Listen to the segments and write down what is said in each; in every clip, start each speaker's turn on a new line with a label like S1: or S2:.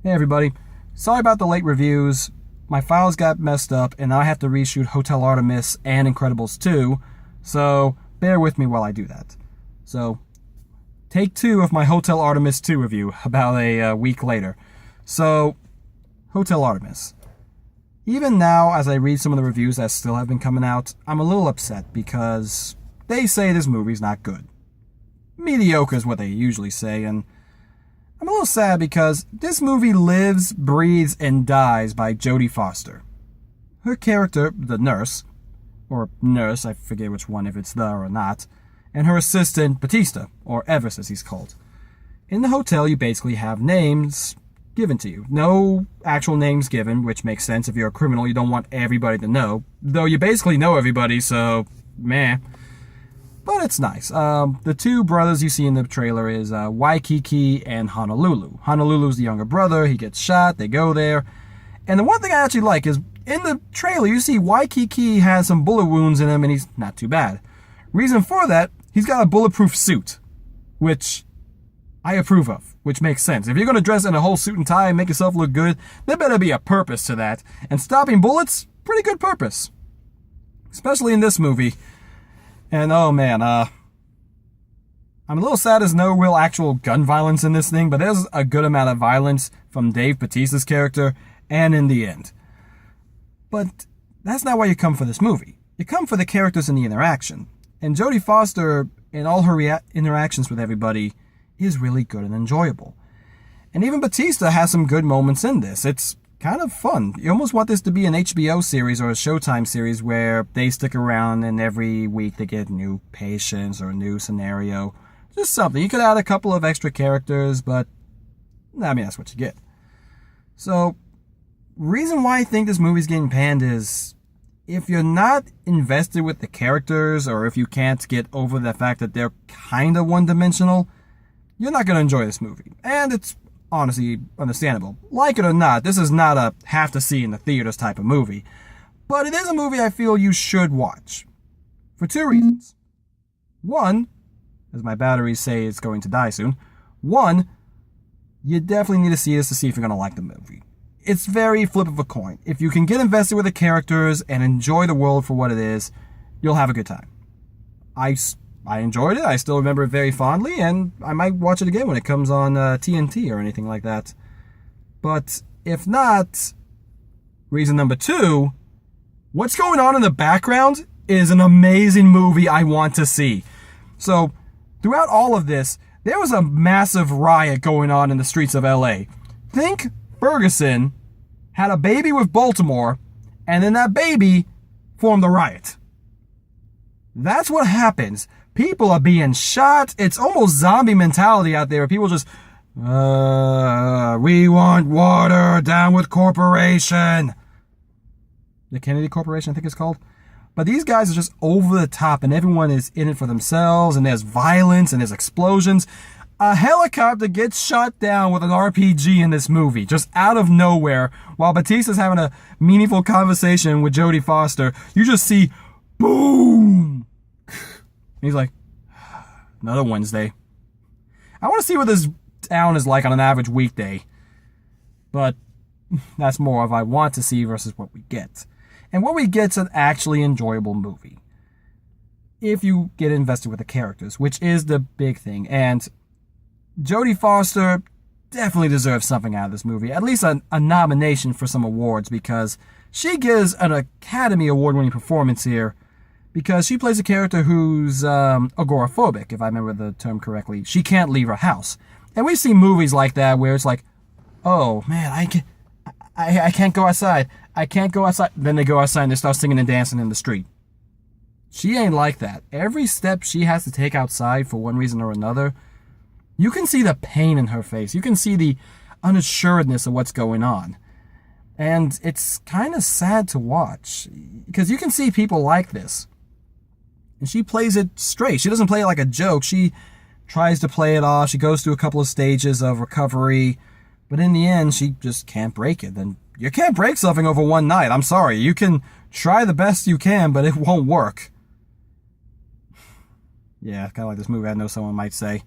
S1: Hey everybody, sorry about the late reviews. My files got messed up and now I have to reshoot Hotel Artemis and Incredibles 2, so bear with me while I do that. So, take 2 of my Hotel Artemis 2 review about a week later. So, Hotel Artemis. Even now, as I read some of the reviews that still have been coming out, I'm a little upset because they say this movie's not good. Mediocre is what they usually say, and I'm a little sad because this movie lives, breathes, and dies by Jodie Foster. Her character, the nurse, or nurse, I forget which one, if it's the or not, and her assistant, Batista, or Everest as he's called. In the hotel, you basically have names given to you. No actual names given, which makes sense. If you're a criminal, you don't want everybody to know. Though you basically know everybody, so meh. But it's nice. The 2 brothers you see in the trailer is Waikiki and Honolulu. Honolulu's the younger brother. He gets shot. They go there. And the one thing I actually like is in the trailer, you see Waikiki has some bullet wounds in him, and he's not too bad. Reason for that, he's got a bulletproof suit, which I approve of, which makes sense. If you're going to dress in a whole suit and tie and make yourself look good, there better be a purpose to that. And stopping bullets, pretty good purpose. Especially in this movie. And oh man, I'm a little sad there's no real actual gun violence in this thing, but there's a good amount of violence from Dave Bautista's character, and in the end. But that's not why you come for this movie. You come for the characters and the interaction. And Jodie Foster, in all her interactions with everybody, is really good and enjoyable. And even Bautista has some good moments in this. It's kind of fun. You almost want this to be an HBO series or a Showtime series where they stick around and every week they get new patients or a new scenario. Just something. You could add a couple of extra characters, but I mean, that's what you get. So, reason why I think this movie's getting panned is if you're not invested with the characters or if you can't get over the fact that they're kind of one-dimensional, you're not going to enjoy this movie. And it's honestly understandable. Like it or not, this is not a have to see in the theaters type of movie. But it is a movie I feel you should watch. For 2 reasons. One, as my batteries say it's going to die soon. One, you definitely need to see this to see if you're going to like the movie. It's very flip of a coin. If you can get invested with the characters and enjoy the world for what it is, you'll have a good time. I enjoyed it. I still remember it very fondly, and I might watch it again when it comes on TNT or anything like that. But if not, reason number 2, what's going on in the background is an amazing movie I want to see. So, throughout all of this, there was a massive riot going on in the streets of LA. Think Ferguson had a baby with Baltimore, and then that baby formed a riot. That's what happens. People are being shot. It's almost zombie mentality out there. People just, we want water, down with corporation. The Kennedy Corporation, I think it's called. But these guys are just over the top, and everyone is in it for themselves, and there's violence, and there's explosions. A helicopter gets shot down with an RPG in this movie, just out of nowhere, while Bautista's having a meaningful conversation with Jodie Foster. You just see, boom! He's like, another Wednesday. I want to see what this town is like on an average weekday. But that's more of I want to see versus what we get. And what we get's an actually enjoyable movie. If you get invested with the characters, which is the big thing. And Jodie Foster definitely deserves something out of this movie. At least a nomination for some awards, because she gives an Academy Award-winning performance here. Because she plays a character who's agoraphobic, if I remember the term correctly. She can't leave her house. And we've seen movies like that where it's like, oh man, I can't go outside. I can't go outside. Then they go outside and they start singing and dancing in the street. She ain't like that. Every step she has to take outside for one reason or another, you can see the pain in her face. You can see the unassuredness of what's going on. And it's kind of sad to watch. Because you can see people like this. And she plays it straight. She doesn't play it like a joke. She tries to play it off. She goes through a couple of stages of recovery. But in the end, she just can't break it. And you can't break something over one night. I'm sorry. You can try the best you can, but it won't work. Yeah, kind of like this movie I know someone might say.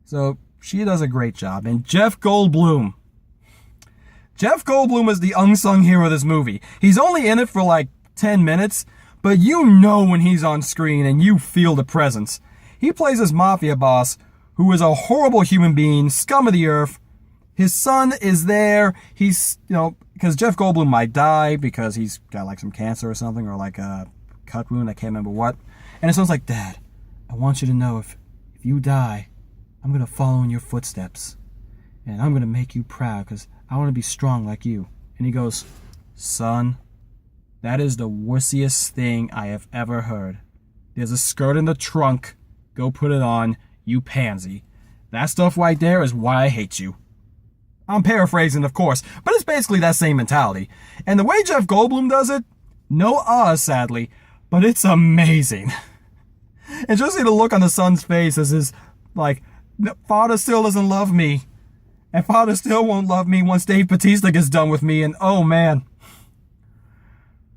S1: So, she does a great job. And Jeff Goldblum. Jeff Goldblum is the unsung hero of this movie. He's only in it for like 10 minutes, but you know when he's on screen and you feel the presence. He plays this mafia boss who is a horrible human being, scum of the earth. His son is there. He's, because Jeff Goldblum might die because he's got like some cancer or something, or like a cut wound, I can't remember what. And his son's like, Dad, I want you to know if you die, I'm going to follow in your footsteps. And I'm going to make you proud because I want to be strong like you. And he goes, Son, that is the wussiest thing I have ever heard. There's a skirt in the trunk. Go put it on, you pansy. That stuff right there is why I hate you. I'm paraphrasing, of course, but it's basically that same mentality. And the way Jeff Goldblum does it, no sadly, but it's amazing. And just see the look on the son's face as his, father still doesn't love me. And father still won't love me once Dave Bautista gets done with me, and oh man.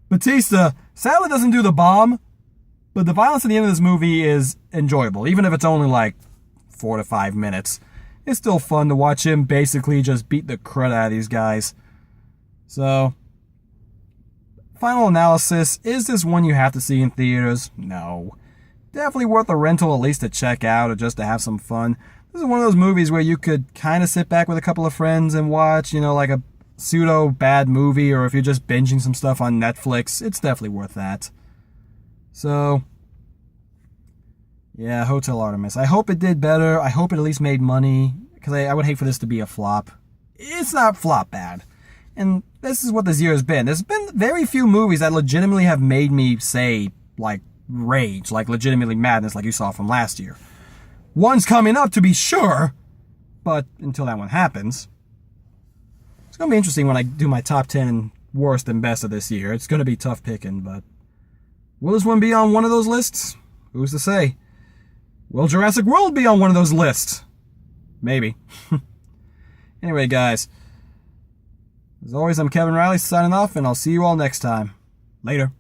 S1: Bautista sadly doesn't do the bomb, but the violence at the end of this movie is enjoyable, even if it's only like 4 to 5 minutes. It's still fun to watch him basically just beat the crud out of these guys. So, final analysis, is this one you have to see in theaters? No. Definitely worth a rental at least to check out or just to have some fun. This is one of those movies where you could kind of sit back with a couple of friends and watch, like a pseudo bad movie, or if you're just binging some stuff on Netflix, it's definitely worth that. So, yeah, Hotel Artemis. I hope it did better. I hope it at least made money, because I would hate for this to be a flop. It's not flop bad. And this is what this year has been. There's been very few movies that legitimately have made me say, rage, legitimately madness, like you saw from last year. One's coming up, to be sure, but until that one happens, it's going to be interesting when I do my top 10 worst and best of this year. It's going to be tough picking, but will this one be on one of those lists? Who's to say? Will Jurassic World be on one of those lists? Maybe. Anyway, guys, as always, I'm Kevin Riley signing off, and I'll see you all next time. Later.